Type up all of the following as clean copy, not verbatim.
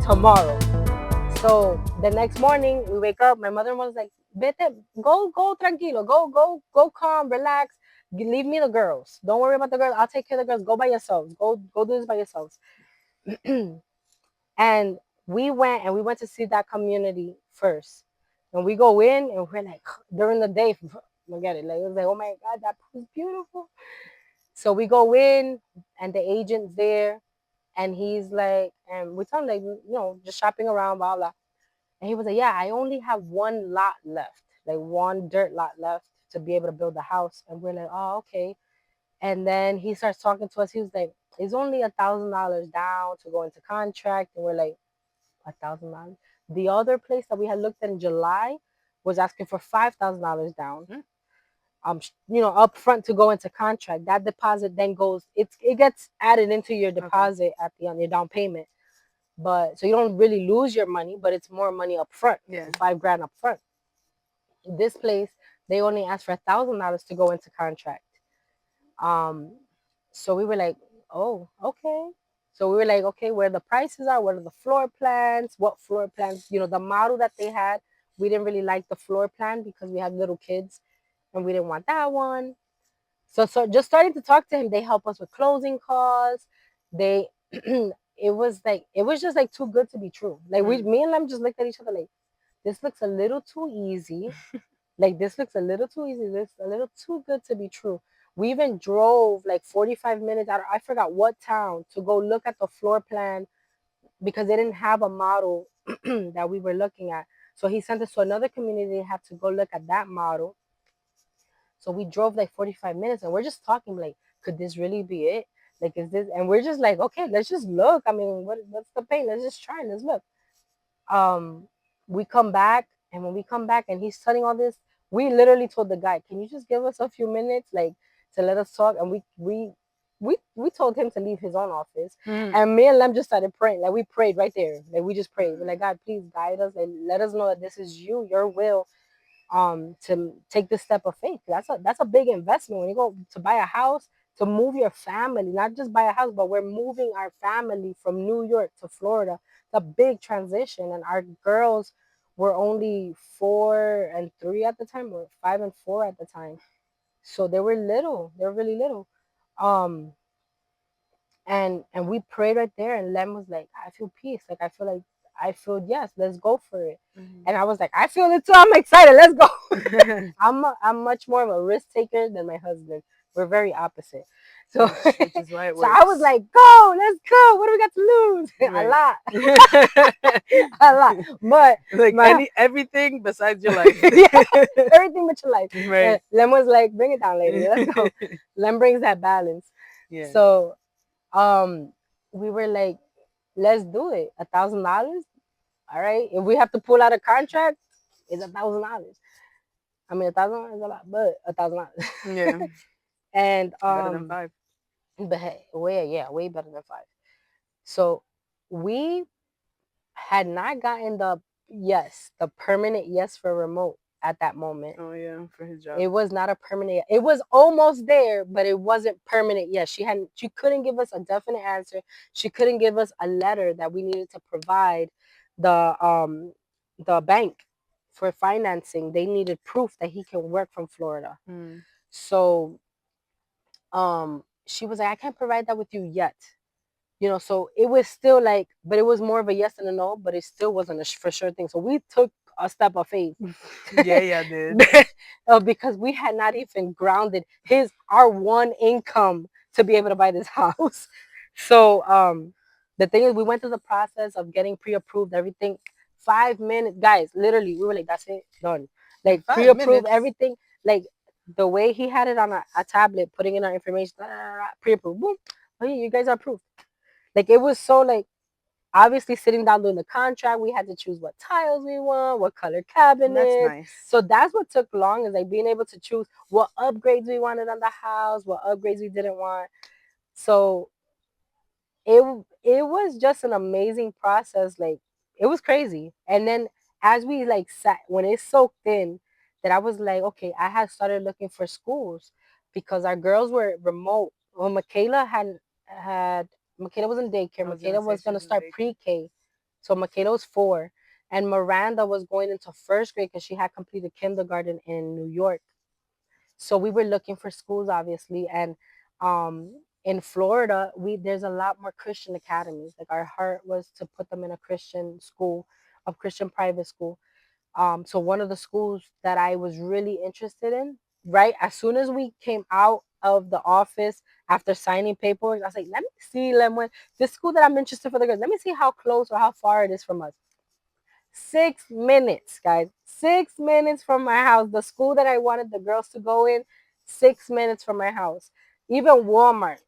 tomorrow. So the next morning we wake up. My mother was like, "Vete, go tranquilo, go calm, relax. Leave me the girls. Don't worry about the girls. I'll take care of the girls. Go by yourselves. Go do this by yourselves." And we went to see that community first. And we go in and we're like during the day, forget it. Like it was like, oh my God, that was beautiful. So we go in and the agent's there and he's like, and we tell him like, just shopping around, blah blah. And he was like, yeah, I only have one lot left, like one dirt lot left to be able to build a house. And we're like, oh, okay. And then he starts talking to us. He was like, it's only $1,000 down to go into contract. And we're like, $1,000. The other place that we had looked at in July was asking for $5,000 down. Up front to go into contract. That deposit then it gets added into your deposit at the on your down payment. But so you don't really lose your money, but it's more money up front. Yeah. $5,000 up front. This place, they only asked for $1,000 to go into contract. Um, so we were like, oh, okay. So we were like, okay, where the prices are, what are the floor plans, what floor plans, the model that they had. We didn't really like the floor plan because we had little kids and we didn't want that one. So just starting to talk to him, they help us with closing costs. They it was just like too good to be true. Like me and them just looked at each other like, this looks a little too easy. Like this looks a little too easy. This a little too good to be true. We even drove like 45 minutes out of, I forgot what town, to go look at the floor plan because they didn't have a model that we were looking at. So he sent us to another community. They had to go look at that model. So we drove like 45 minutes and we're just talking like, could this really be it? Like, is this? And we're just like, okay, let's just look. I mean, what's the pain? Let's just try. Let's look. Um, we come back, and when we come back and he's studying all this, we literally told the guy, can you just give us a few minutes, like, to let us talk? And we told him to leave his own office. And me and Lem just started praying. Like we prayed right there. Like we just prayed. We're like, God, please guide us and let us know that this is your will, to take this step of faith. That's a big investment when you go to buy a house, to move your family, not just buy a house, but we're moving our family from New York to Florida. It's a big transition, and our girls were only 4 and 3 at the time, or 5 and 4 at the time, so they were little. They were really little. um and we prayed right there, and Lem was like, I feel peace. Like I feel yes, let's go for it. And I was like, I feel it too. I'm excited. Let's go. I'm much more of a risk taker than my husband. We're very opposite. So Which is why it so works. I was like, go, let's go. What do we got to lose? A lot. A lot. But like everything besides your life. yeah, everything but your life. Right. Lem was like, bring it down, lady. Let's go. Lem brings that balance. Yeah. So um we were like, let's do it. $1,000. All right. If we have to pull out a contract, it's $1,000. I mean, $1,000 is a lot, but $1,000. Yeah. And Better than 5. but hey, way better than 5. So we had not gotten the permanent yes for remote at that moment. Oh yeah, for his job. It was not a permanent. It was almost there, but it wasn't permanent yet. She couldn't give us a definite answer. She couldn't give us a letter that we needed to provide the bank for financing. They needed proof that he can work from Florida. So she was like, I can't provide that with you yet. So it was still like, but it was more of a yes and a no, but it still wasn't a for sure thing. So we took a step of faith. Yeah, did. Because we had not even grounded our one income to be able to buy this house. So the thing is, we went through the process of getting pre-approved, everything. 5 minutes, guys, literally, we were like, that's it, done. Like pre-approved everything. Like the way he had it on a tablet, putting in our information, pre-approved, boom. Oh yeah, you guys are approved. Like it was so like, obviously sitting down doing the contract, we had to choose what tiles we want, what color cabinets. That's nice. So that's what took long, is like being able to choose what upgrades we wanted on the house, what upgrades we didn't want. So it was just an amazing process. Like it was crazy. And then as we like sat, when it soaked in, that I was like, okay, I had started looking for schools because our girls were remote. Well, Michaela was in daycare. Michaela was going to start pre-K. So Michaela was 4, and Miranda was going into first grade because she had completed kindergarten in New York. So we were looking for schools, obviously, and in Florida, we there's a lot more Christian academies. Like our heart was to put them in a Christian school, a Christian private school. So one of the schools that I was really interested in, right as soon as we came out of the office after signing paperwork, I was like, let me see, this school that I'm interested for the girls. Let me see how close or how far it is from us. 6 minutes, guys. 6 minutes from my house. The school that I wanted the girls to go in, 6 minutes from my house. Even Walmart,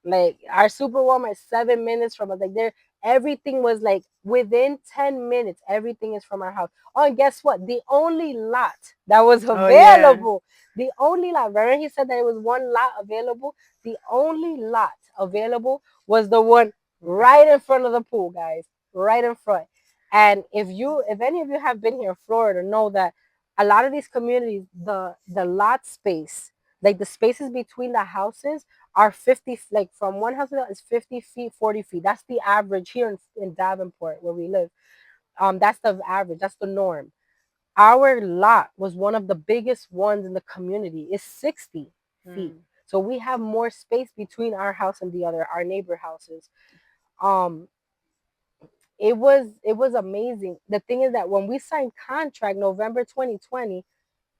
like our super Walmart is 7 minutes from us. Like there, everything was like within 10 minutes. Everything is from our house. Oh, and guess what? The only lot that was Oh yeah. available, the only lot. Remember, he said that it was one lot available. The only lot available was the one right in front of the pool, guys. Right in front. And if any of you have been here in Florida, know that a lot of these communities, the lot space, like the spaces between the houses are 50, like from one house to the other is 50 feet, 40 feet. That's the average here in Davenport where we live. That's the average, that's the norm. Our lot was one of the biggest ones in the community. It's 60 feet. Mm. So we have more space between our house and the other, our neighbor houses. Um, it was amazing. The thing is that when we signed contract November 2020,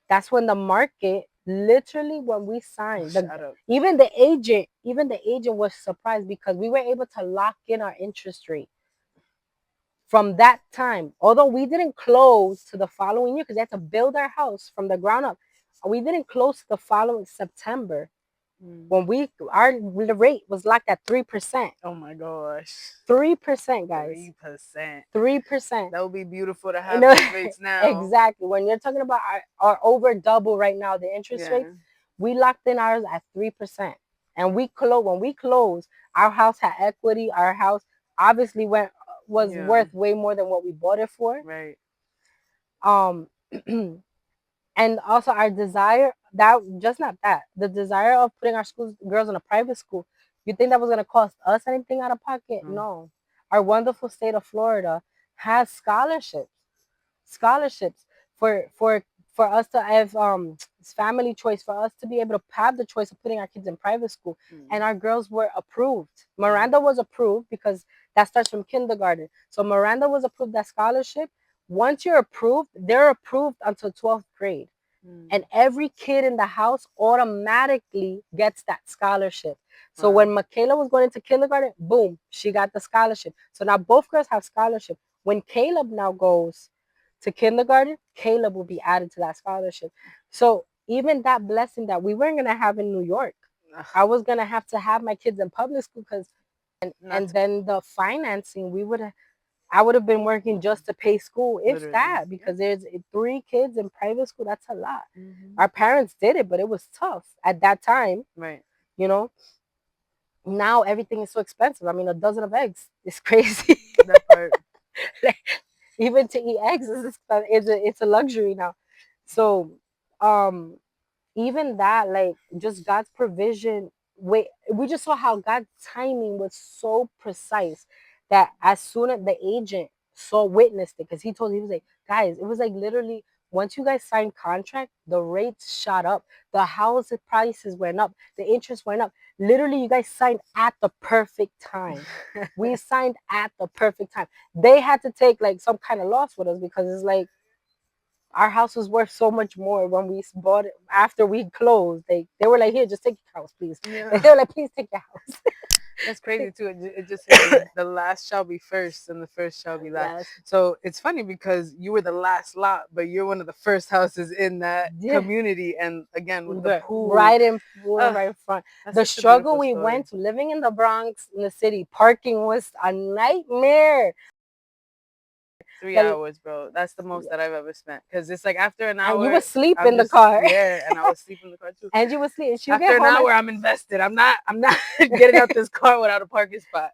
that's when the market, literally when we Oh, signed, shut up. even the agent was surprised because we were able to lock in our interest rate from that time. Although we didn't close to the following year because they had to build our house from the ground up. We didn't close to the following September Mm. when our rate was locked at 3%. Oh my gosh. 3%, guys. 3%. 3%. That would be beautiful to You have know, those rates now. exactly. When you're talking about our over double right now, the interest rates, Yeah. we locked in ours at 3%. And when we closed, our house had equity. Our house obviously was Yeah. worth way more than what we bought it for. Right. Um and also our desire, that just not that, the desire of putting our schools girls in a private school, you think that was going to cost us anything out of pocket? Mm. No. Our wonderful state of Florida has scholarships for us to have family choice, for us to be able to have the choice of putting our kids in private school. Mm. And our girls were approved. Mm. Miranda was approved because that starts from kindergarten. So Miranda was approved that scholarship. Once you're approved, they're approved until 12th grade, Mm. and every kid in the house automatically gets that scholarship. So Wow. when Michaela was going into kindergarten, boom, she got the scholarship. So now both girls have scholarship. When Caleb now goes to kindergarten, Caleb will be added to that scholarship. So even that blessing that we weren't gonna have in New York, I Ugh, was gonna have to have my kids in public school because not and then the financing, I would have been working just to pay school, if literally. that, Yep. because there's 3 kids in private school. That's a lot. Hmm. Our parents did it, but it was tough at that time. Right. You know, now everything is so expensive. I mean, a dozen of eggs is crazy. That part. Like, even to eat eggs is expensive. It's a luxury now. So, um, even that, like, just God's provision. We just saw how God's timing was so precise that as soon as the agent witnessed it, because he was like, guys, it was like literally once you guys signed contract, the rates shot up, the house prices went up, the interest went up. Literally, you guys signed at the perfect time. We signed at the perfect time. They had to take like some kind of loss with us because it's like our house was worth so much more when we bought it after we closed. They were like, here, just take your house, please. Like, Yeah. they were like, please take your house. That's crazy too. It just hit me. The last shall be first, and the first shall be last. Yes. So it's funny because you were the last lot, but you're one of the first houses in that Yeah. community. And again, with the But pool, right in front. that's The such a struggle beautiful we story. went to living in the Bronx, in the city, parking was a nightmare. The, 3 hours, bro. That's the most that I've ever spent. Because it's like after an and you would hour, sleep I'm in the just car. yeah, and I was sleeping in the car too. And you would sleep. She would After get an home hour, I'm invested. I'm not getting out this car without a parking spot.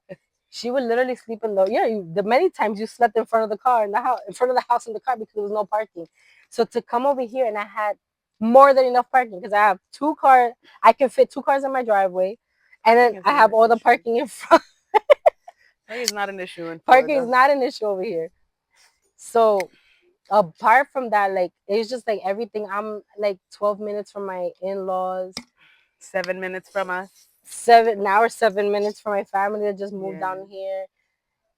she would literally sleep in the many times you slept in front of the car, in front of the house in the car, because there was no parking. So to come over here, and I had more than enough parking because I have 2 cars. I can fit 2 cars in my driveway, and I then think it's I on have the all the entry. parking in front. Parking is not an issue in Parking is Florida. not an issue over here. So apart from that, like it's just like everything. I'm like 12 minutes from my in-laws, 7 minutes from us. 7 minutes from my family that just moved Yeah. down here.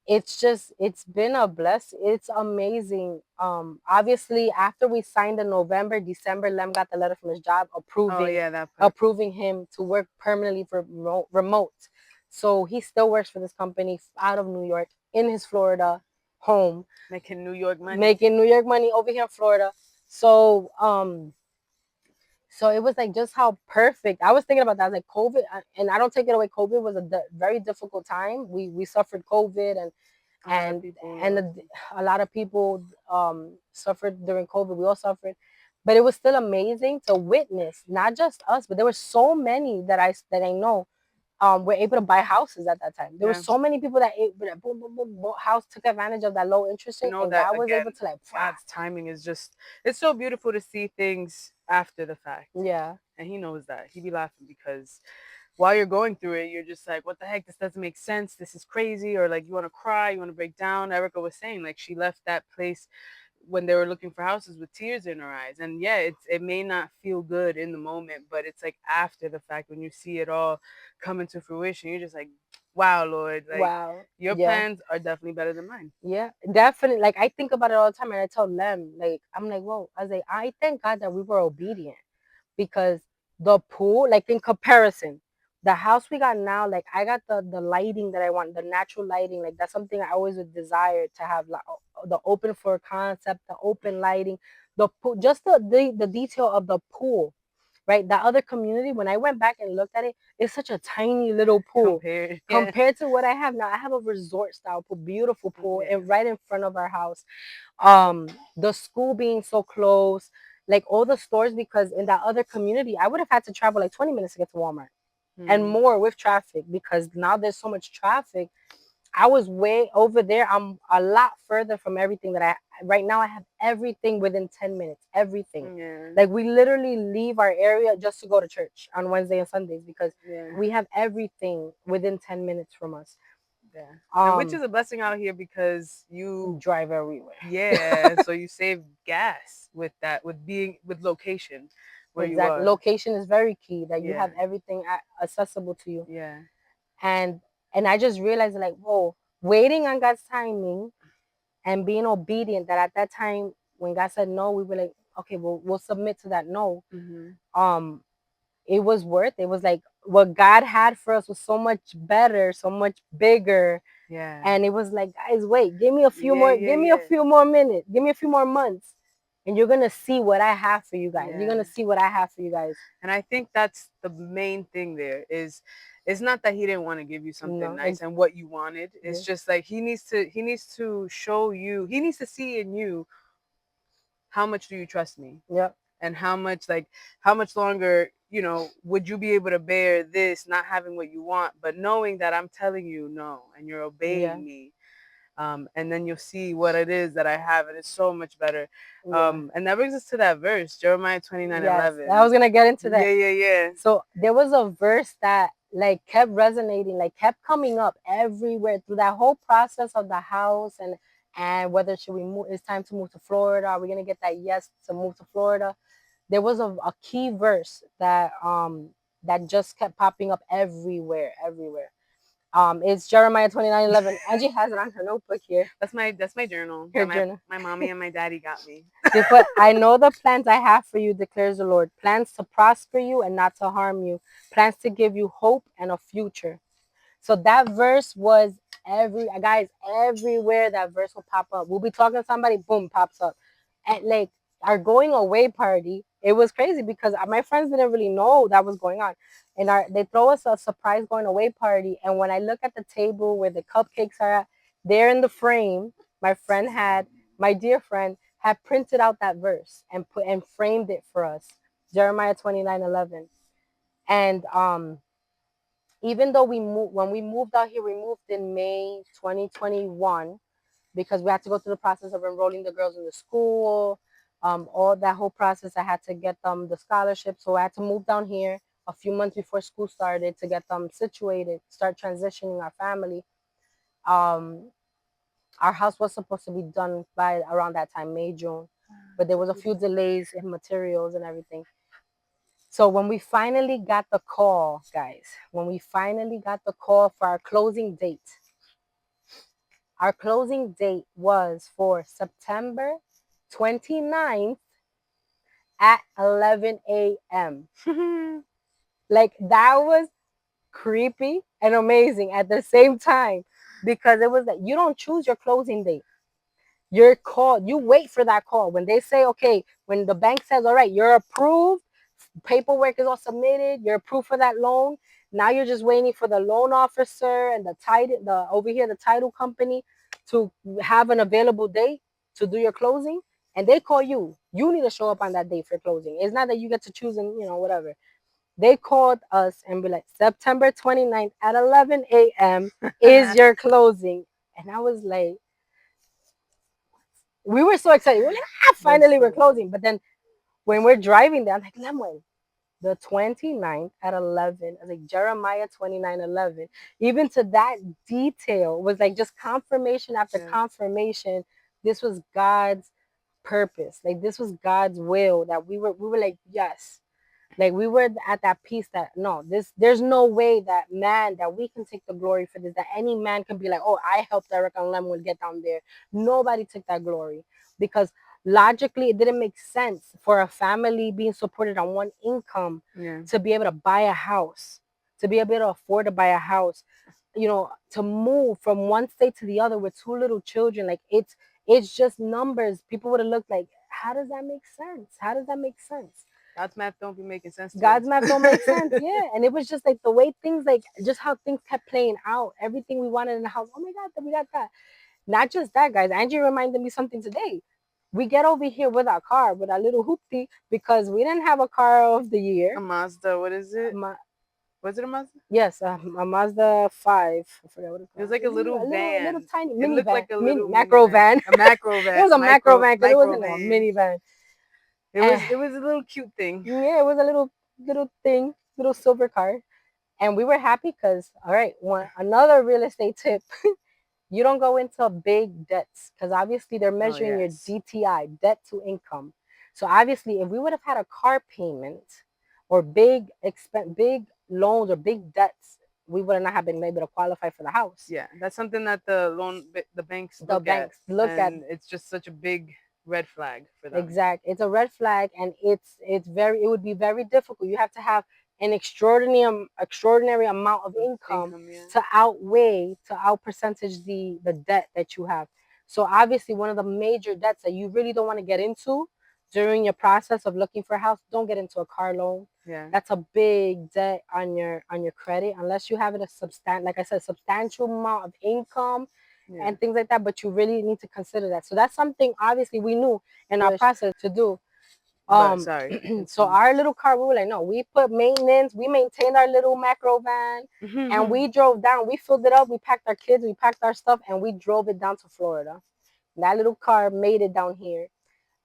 It's just it's been a bless. It's amazing. Obviously after we signed in November, December, Lem got the letter from his job Oh approving yeah, that part. approving him to work permanently for remote. So he still works for this company out of New York in his Florida home, Making New York money. making New York money over here in Florida. So so it was like just how perfect. I was thinking about that. I was like COVID, and I don't take it away. COVID was a very difficult time. We suffered COVID, A lot of and people and lost. a lot of people suffered during COVID. We all suffered, but it was still amazing to witness. Not just us, but there were so many that I know were able to buy houses at that time. There were Yeah. so many people that boom, boom, boom, bought house, took advantage of that low interest I rate, know and that God was again. able to like, God's timing is just, it's so beautiful to see things after the fact. yeah, And he knows that. He be laughing because while you're going through it, you're just like, what the heck? This doesn't make sense. This is crazy. Or like, you want to cry, you want to break down. Erica was saying, like, she left that place when they were looking for houses with tears in her eyes. And yeah, it may not feel good in the moment, but it's like after the fact when you see it all come into fruition, you're just like, wow, Lord, like wow, your yeah. plans are definitely better than mine. Yeah, definitely. Like I think about it all the time, and I tell them, like I'm like, whoa. I was like, I thank God that we were obedient because the pool, like in comparison, the house we got now, like I got the lighting that I want, the natural lighting. Like that's something I always would desire to have, like the open floor concept, the open lighting, the pool, just the detail of the pool. Right, the other community. When I went back and looked at it, it's such a tiny little pool Compared, yeah. compared to what I have now. I have a resort style pool, beautiful pool, Yeah. and right in front of our house. The school being so close, like all the stores, because in that other community, I would have had to travel like 20 minutes to get to Walmart and Hmm. more with traffic because now there's so much traffic. I was way over there. I'm a lot further from everything that I right now. I have everything within 10 minutes. Everything. Yeah. Like we literally leave our area just to go to church on Wednesday and Sundays because Yeah. we have everything within 10 minutes from us. Yeah. And which Um is a blessing out here because you, drive everywhere. yeah, so you save gas with that, with being with location where you Exactly. are. Location is very key that you Yeah. have everything accessible to you. Yeah. And I just realized like, whoa, waiting on God's timing and being obedient that at that time when God said no, we were like, okay, we'll submit to that no. Hmm. Um, it was worth it. It was like what God had for us was so much better, so much bigger. Yeah. And it was like, guys, wait, Yeah. Yeah. give me a Yeah. few more minutes, give me a few more months, and you're gonna see what I have for you guys. You're Yeah. gonna see what I have for you guys. And I think that's the main thing there is it's not that he didn't want to give you something No, nice and what you wanted. It's yeah, just like he needs to show you, he needs to see in you how much do you trust me yeah, and how much, like, how much longer, would you be able to bear this not having what you want but knowing that I'm telling you no and you're yeah, obeying me. And then you'll see what it is that I have, and it's so much better. yeah. And that brings us to that verse, Jeremiah twenty nine Yes, I eleven. was gonna get into that. Yeah, yeah, yeah. So there was a verse that like kept resonating, like kept coming up everywhere through that whole process of the house and whether should we move, it's time to move to Florida. Are we gonna get that yes to move to Florida? There was a key verse that just kept popping up everywhere, everywhere. It's Jeremiah 29:11. Angie has it on her notebook here, That's my journal her that my journal. my mommy and my daddy got me. She put, I know the plans I have for you, declares the Lord. Plans to prosper you and not to harm you. Plans to give you hope and a future. So that verse was everywhere that verse will pop up. We'll be talking to somebody, boom, pops up. And like our going away party, it was crazy because my friends didn't really know that was going on. And they throw us a surprise going away party. And when I look at the table where the cupcakes are at, there in the frame, my dear friend had printed out that verse and put and framed it for us. Jeremiah 29:11. And even though when we moved out here, we moved in May 2021 because we had to go through the process of enrolling the girls in the school, all that whole process. I had to get them the scholarship, so I had to move down here a few months before school started to get them situated, start transitioning our family. Um, our house was supposed to be done by around that time, May, June, but there was a few delays in materials and everything. So when we finally got the call, guys, when we finally got the call for our closing date was for September 29th at 11 a.m. Like that was creepy and amazing at the same time because it was that you don't choose your closing date. You're called, you wait for that call. When they say, okay, when the bank says, all right, you're approved, paperwork is all submitted, you're approved for that loan. Now you're just waiting for the loan officer and the over here, the title company to have an available date to do your closing. And they call you. You need to show up on that date for closing. It's not that you get to choose and, whatever. They called us and be like, September 29th at 11 a.m. is your closing. And I was like, we were so excited. We were like, That's finally we're funny. closing. But then when we're driving there, I'm like, Lemon, the 29th at 11. I was like, Jeremiah 29:11. Even to that detail was like just confirmation after Yes. confirmation. This was God's purpose. Like this was God's will that we were like, yes. Like we were at that piece that no, there's no way that we can take the glory for this, that any man can be like, oh, I helped Erica and Lemon get down there. Nobody took that glory because logically it didn't make sense for a family being supported on one income Yeah. to be able to buy a house, to be able to afford to buy a house, to move from one state to the other with two little children. Like it's just numbers. People would have looked like, how does that make sense? How does that make sense? God's math don't be making sense to God's us. math don't make sense. Yeah. And it was just like the way things, like just how things kept playing out. Everything we wanted in the house. Oh my God, we got that. Not just that, guys. Angie reminded me something today. We get over here with our car, with our little hoopty, because we didn't have a car of the A year. Mazda, what is it? Ma- Was it a Mazda? yes, a Mazda 5. I forgot what it's It was called. like a little A little van. tiny It looked minivan, like a little macro minivan. van. A macro It van. was a macro van because it Micro wasn't a van. minivan. It And was it was a little cute thing. yeah, it was a little thing, little silver car. And we were happy because, all right, another real estate tip, you don't go into big debts because obviously they're Oh measuring your yes. DTI, debt to income. So obviously, if we would have had a car payment or big loans or big debts, we would not have been able to qualify for the house. Yeah, that's something that the banks The look at, banks look at. and it's just such a big red flag for them. Exact. It's a red flag, and it would be very difficult. You have to have an extraordinary amount of Of income income, yeah. to out percentage the debt that you have. So obviously, one of the major debts that you really don't want to get into during your process of looking for a house, don't get into a car loan. Yeah. That's a big debt on your credit unless you have it like I said, substantial amount of income Yeah. and things like that. But you really need to consider that. So that's something obviously we knew in our process to do. But sorry, So continue. our little car, we were like, no, we put maintenance, we maintained our little macro van, and we drove down. We filled it up, we packed our kids, we packed our stuff, and we drove it down to Florida. That little car made it down here,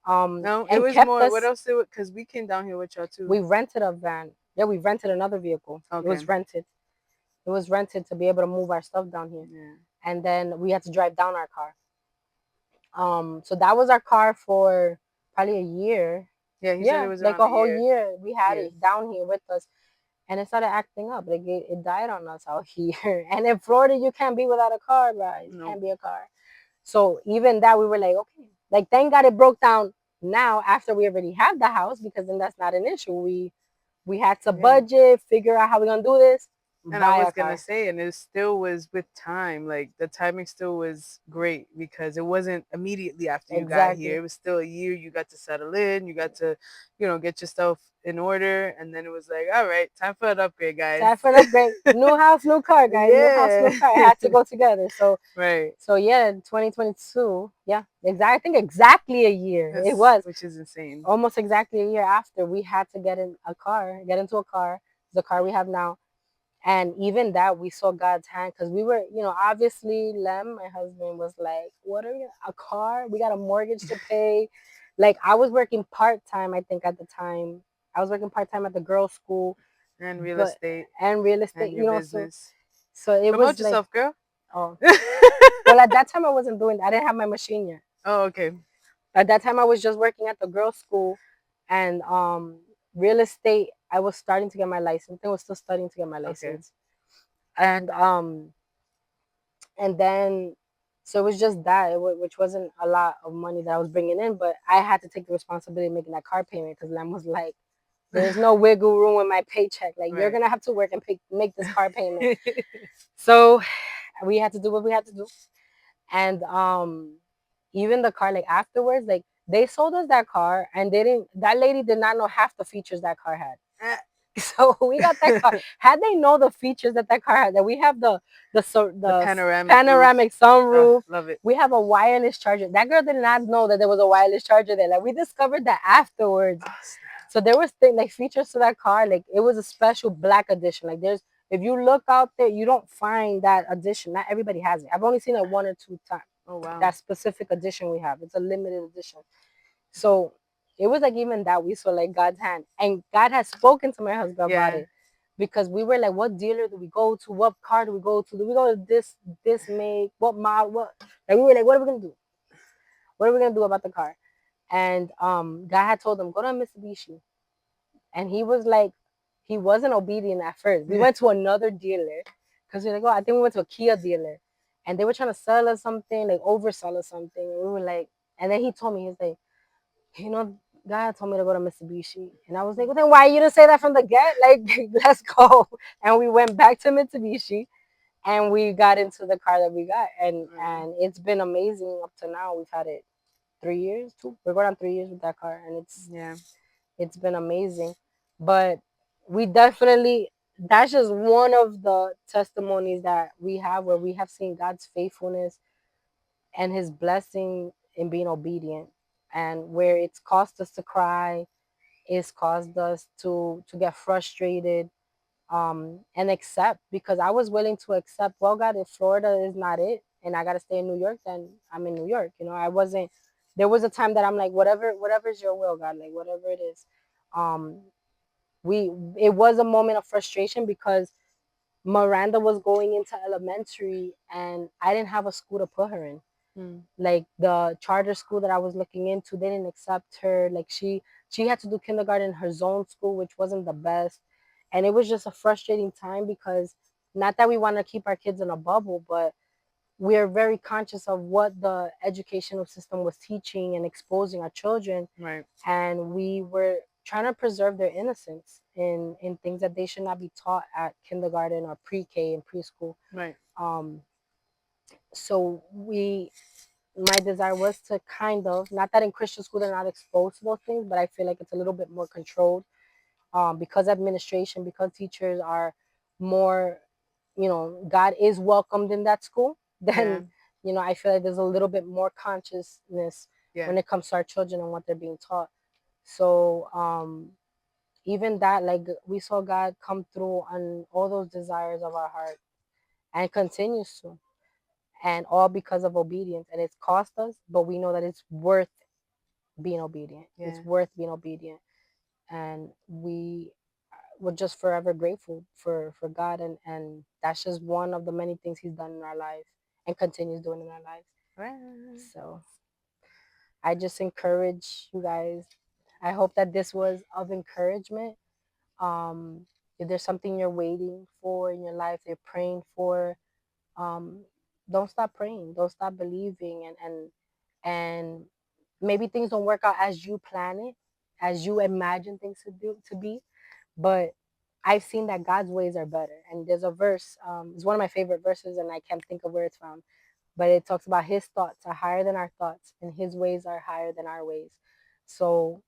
No, it and was kept more. What us. else? It because we came down here with y'all too. We rented a van. Yeah, we rented another vehicle. It Okay. was rented. It was rented to be able to move our stuff down here, Yeah. and then we had to drive down our car. So that was our car for probably a year. Yeah, he said it Yeah, was like around a a whole year. year we had Yes. it down here with us, and it started acting up. Like it died on us out here. And in Florida, you can't be without a car, right? You Nope. can't be a car. So even that, we were like, okay, like thank God it broke down now after we already have the house, because then that's not an issue. We had to Yeah. budget, figure out how we're gonna do this, And I buy was a gonna car. say, and it still was with time. Like the timing still was great because it wasn't immediately after you got here. Exactly. It was still a year. You got to settle in. You got to, get yourself in order. And then it was like, all right, time for an upgrade, guys. Time for an upgrade. New house, new car, guys. New house, new Yeah. car. It had to go together. So Right. So yeah, 2022. Yeah, exactly. I think exactly a year. It That's was which is insane. almost exactly a year after we had to get into a car, the car we have now. And even that, we saw God's hand because we were, obviously, my husband was like, "What are we? A car? We got a mortgage to pay." Like I was working part time. I think at the time I was working part time at the girls' school, And real but estate and real estate. and your So business. so it Promote was like yourself, girl. Oh, well, at that time I wasn't doing that. I didn't have my machine yet. Oh, okay. At that time I was just working at the girls' school, and real estate. I was starting to get my license. I was still studying to get my Okay. license, and and then so it was just that, which wasn't a lot of money that I was bringing in, but I had to take the responsibility of making that car payment because Lem was like, "There's no wiggle room in my paycheck. Like you're Right. gonna have to work and make this car payment." So we had to do what we had to do, and even the car, like afterwards, like they sold us that car, and they didn't. That lady did not know half the features that car had. So we got that car. Had they know the features that that car had, that we have The the panoramic roof. panoramic sunroof, Love it. we have a wireless charger. That girl did not know that there was a wireless charger there. Like we discovered that afterwards. Oh, snap. So there was things like features to that car. Like it was a special black edition. Like there's if you look out there, you don't find that edition. Not everybody has it. I've only seen it one or two times. Oh, wow. That specific edition we have. It's a limited edition. So it was like even that we saw like God's hand, and God has spoken to my husband about Yeah. it because we were like, what dealer do we go to? What car do we go to? Do we go to this make? What model? What? Like we were like, what are we gonna do? What are we gonna do about the car? And God had told him go to Mitsubishi, and he was like, he wasn't obedient at first. We went to another dealer because we are like, oh, I think we went to a Kia dealer, and they were trying to sell us something, like oversell us something. And we were like, and then he told me, he's like, you know, God told me to go to Mitsubishi. And I was like, well, then why you didn't say that from the get? Like, let's go. And we went back to Mitsubishi and we got into the car that we got. And it's been amazing up to now. We've had it 3 years, two. We're going on 3 years with that car, and Yeah. it's been amazing. But we definitely that's just one of the testimonies that we have where we have seen God's faithfulness and his blessing in being obedient, and where it's caused us to cry, it's caused us to get frustrated, and accept, because I was willing to accept, well, God, if Florida is not it and I got to stay in New York, then I'm in New York. I wasn't, there was a time that I'm like, whatever's your will, God, like whatever it is. um we It was a moment of frustration because Miranda was going into elementary and I didn't have a school to put her in. Mm. Like the charter school that I was looking into, they didn't accept her. Like she had to do kindergarten in her zone school, which wasn't the best. And it was just a frustrating time because not that we want to keep our kids in a bubble, but we're very conscious of what the educational system was teaching and exposing our children. Right. And we were trying to preserve their innocence in things that they should not be taught at kindergarten or pre-K and preschool. Right. Um, so my desire was to kind of, not that in Christian school they're not exposed to those things, but I feel like it's a little bit more controlled, because administration, because teachers are more, God is welcomed in that school. Yeah. Then, I feel like there's a little bit more consciousness Yeah. when it comes to our children and what they're being taught. So even that, like we saw God come through on all those desires of our heart and continues to, and all because of obedience. And it's cost us, but we know that it's worth being obedient. Yeah. It's worth being obedient, and we're just forever grateful for God, and that's just one of the many things He's done in our lives and continues doing in our lives. Right. So I just encourage you guys. I hope that this was of encouragement. If there's something you're waiting for in your life, you're praying for, um, don't stop praying, don't stop believing, and maybe things don't work out as you plan it, as you imagine things to be, but I've seen that God's ways are better. And there's a verse, it's one of my favorite verses, and I can't think of where it's from, but it talks about His thoughts are higher than our thoughts, and His ways are higher than our ways. So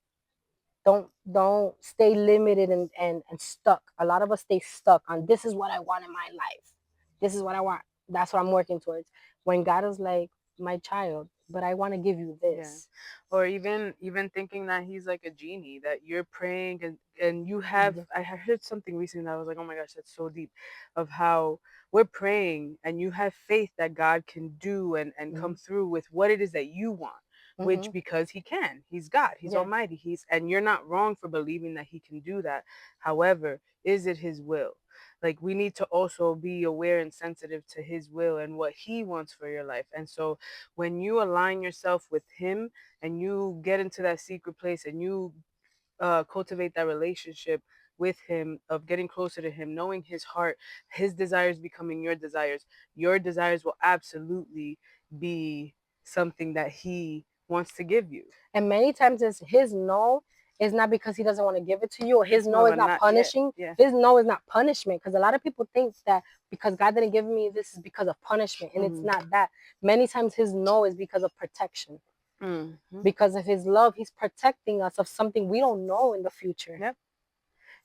don't stay limited and stuck. A lot of us stay stuck on, this is what I want in my life, this is what I want, that's what I'm working towards, when God is like, my child, but I want to give you Yeah. this. Or even thinking that he's like a genie, that you're praying and you have, Yeah. I heard something recently that I was like, oh my gosh, that's so deep, of how we're praying and you have faith that God can do and Mm-hmm. come through with what it is that you want, which, Mm-hmm. because he can, he's God, he's Yeah. almighty, he's, and you're not wrong for believing that he can do that. However, is it his will? like we need to also be aware and sensitive to his will and what he wants for your life. And so when you align yourself with him and you get into that secret place and you cultivate that relationship with him, of getting closer to him, knowing his heart, his desires becoming your desires will absolutely be something that he wants to give you. And many times it's his no is not because he doesn't want to give it to you, or his It's more no of is a not not yet. punishing. Yeah. His no is not punishment, because a lot of people think that because God didn't give me this is because of punishment, and it's Mm-hmm. not that. Many times his no is because of protection. Mm-hmm. Because of his love, he's protecting us of something we don't know in the future. Yep.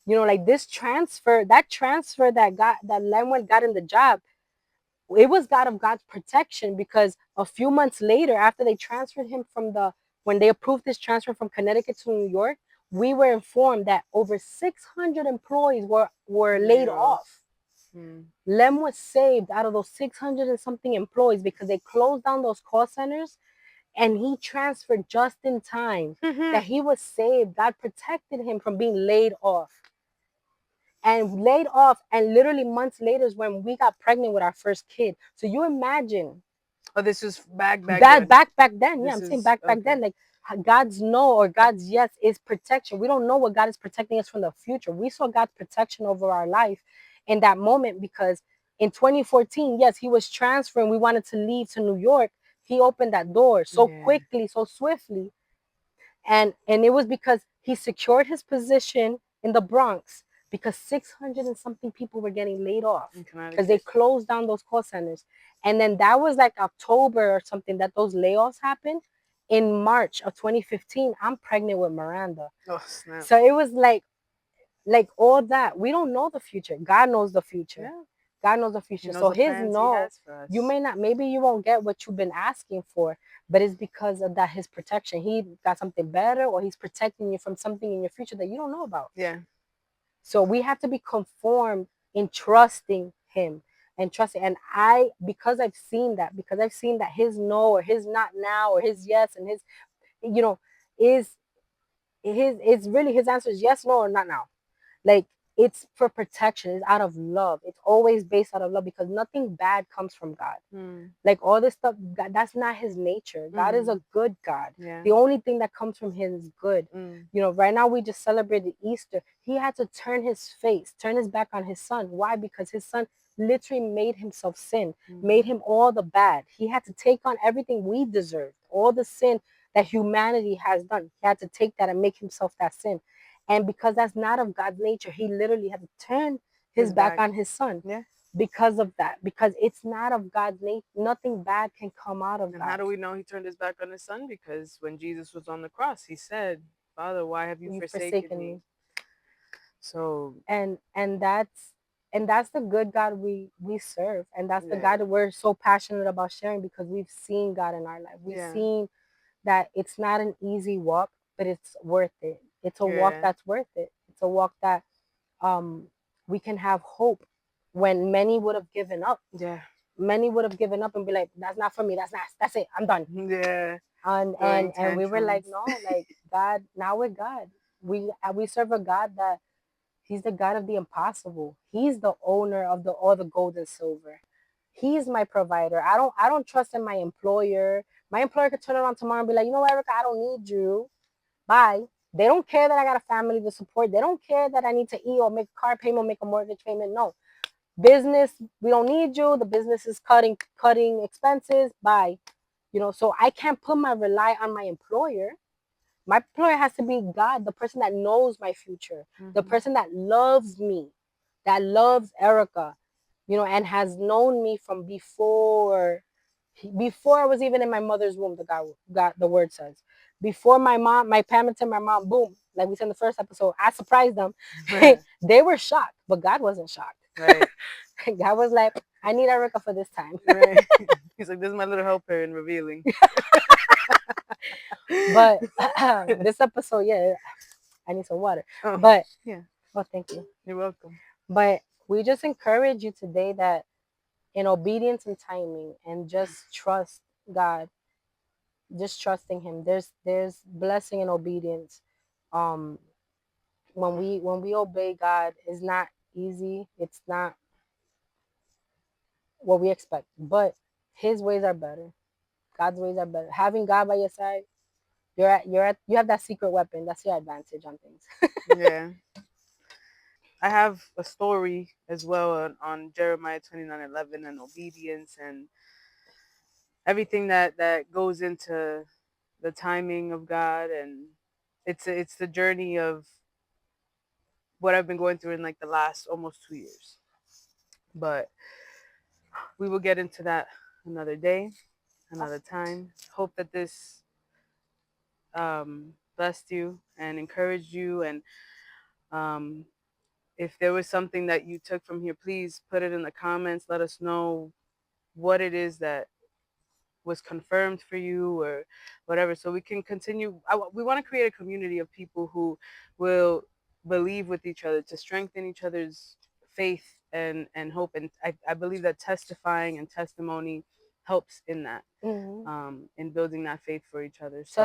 You know, like this transfer, that Lemuel got in the job, it was God of God's protection, because a few months later, after they transferred him when they approved his transfer from Connecticut to New York, we were informed that over 600 employees were laid Laid off. off. Mm. Lem was saved out of those 600 and something employees because they closed down those call centers, and he transferred just in time. That he was saved. God protected him from being laid off. And laid off, and literally months later is when we got pregnant with our first kid. So you imagine Oh, this was back that then. back then. Yeah, This I'm saying is back okay. then, like God's no or God's yes is protection. We don't know what God is protecting us from the future. We saw God's protection over our life in that moment, because in 2014, yes, he was transferring. We wanted to leave to New York. He opened that door so Yeah. quickly, so swiftly, and it was because he secured his position in the Bronx, because 600 and something people were getting laid off In because they Connecticut. closed down those call centers. And then that was like October or something that those layoffs happened. In March of 2015, I'm pregnant with Miranda. Oh snap. So it was like all that. We don't know the future. God knows the future. Yeah. God knows the He future. knows So the his plans he no, has for you us. may not, maybe you won't get what you've been asking for, but it's because of that his protection. He got something better, or he's protecting you from something in your future that you don't know about. Yeah. So we have to be conformed in trusting him and trusting. And because I've seen that his no or his not now or his yes and his, you know, is it's really his answer is yes, no, or not now. Like, it's for protection. It's out of love. It's always based out of love, because nothing bad comes from God. Mm. Like all this stuff, that's not his nature. God is a Mm. good God. Yeah. The only thing that comes from him is good. Mm. You know, right now we just celebrated Easter. He had to turn his back on his son. Why? Because his son literally made himself sin, made Mm-hmm. him all the bad. He had to take on everything we deserved, all the sin that humanity has done. He had to take that and make himself that sin. And because that's not of God's nature, he literally had to turn his His back back. on his son Yeah. because of that. Because it's not of God's nature. Nothing bad can come out of And how God. do we know he turned his back on his son? Because when Jesus was on the cross, he said, Father, why have you You've forsaken forsaken me? me. So, And that's the good God we serve. And that's the God yeah. that we're so passionate about sharing, because we've seen God in our life. We've Yeah. seen that it's not an easy walk, but it's worth it. It's a walk Yeah. that's worth it. It's a walk that um we can have hope when many would have given up. Yeah. Many would have given up and be like, that's not for me. That's it. I'm done. Yeah. And Throwing and and we were like, tantrums. no, like God. Now with God, we serve a God that he's the God of the impossible. He's the owner of the all the gold and silver. He's my provider. I don't trust in my employer. My employer could turn around tomorrow and be like, you know what, Erika, I don't need you. Bye. They don't care that I got a family to support. They don't care that I need to eat or make a car payment or make a mortgage payment. No. Business, we don't need you. The business is cutting expenses. Bye. So I can't put my rely on my employer. My employer has to be God, the person that knows my future, the Mm-hmm. person that loves me, that loves Erica, and has known me from before I was even in my mother's womb. The word says, before my parents and my mom, boom, like we said in the first episode, I surprised them. They were shocked, but God wasn't shocked. Right. God was like, I need Erica for this time. Right. He's like, this is my little helper in revealing. But this episode, yeah, I need some water. Oh, But yeah. oh, thank you. You're welcome. But we just encourage you today that in obedience and timing, and just trust God, just trusting Him. There's blessing in obedience. Um, when we obey God, is not easy. It's not what we expect, but His ways are better. God's ways are better. Having God by your side, you have that secret weapon. That's your advantage on things. Yeah. I have a story as well on Jeremiah 29:11 and obedience and everything that goes into the timing of God, and it's the journey of what I've been going through in like the last almost 2 years. But we will get into that another day, another time. Hope that this blessed you and encouraged you. And um, if there was something that you took from here, please put it in the comments. Let us know what it is that was confirmed for you or whatever, so we can continue. We want to create a community of people who will believe with each other to strengthen each other's faith and hope. And I believe that testifying and testimony helps in that, Mm-hmm. in building that faith for each other. So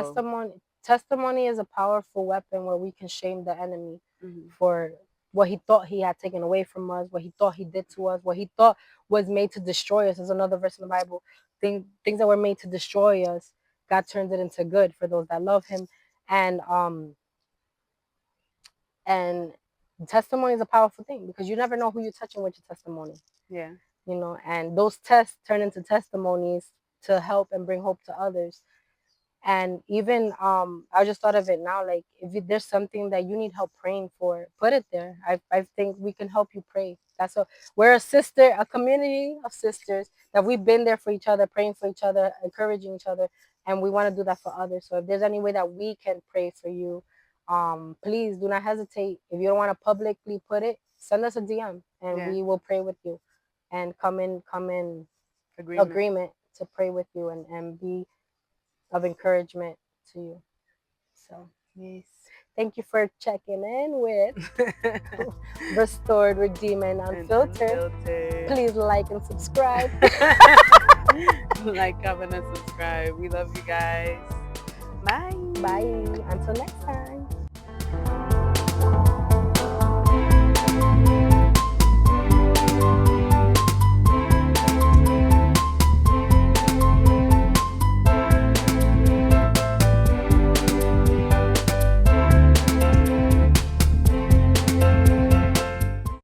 Testimony is a powerful weapon where we can shame the enemy mhm. for what he thought he had taken away from us, what he thought he did to us, what he thought was made to destroy us. There's another verse in the Bible. Things that were made to destroy us, God turns it into good for those that love him. And and testimony is a powerful thing because you never know who you're touching with your testimony. Yeah. And those tests turn into testimonies to help and bring hope to others. And even I just thought of it now, like if there's something that you need help praying for, put it there. I think we can help you pray. We're a community of sisters that we've been there for each other, praying for each other, encouraging each other, and we want to do that for others. So if there's any way that we can pray for you, please do not hesitate. If you don't want to publicly put it, send us a DM and Yeah. we will pray with you and come in Agreement. agreement to pray with you and be of encouragement to you. So Yes. thank you for checking in with Restored, Redeemed, and And Unfiltered. unfiltered. Please like and subscribe. Like, comment, and subscribe. We love you guys. Bye. Bye. Until next time.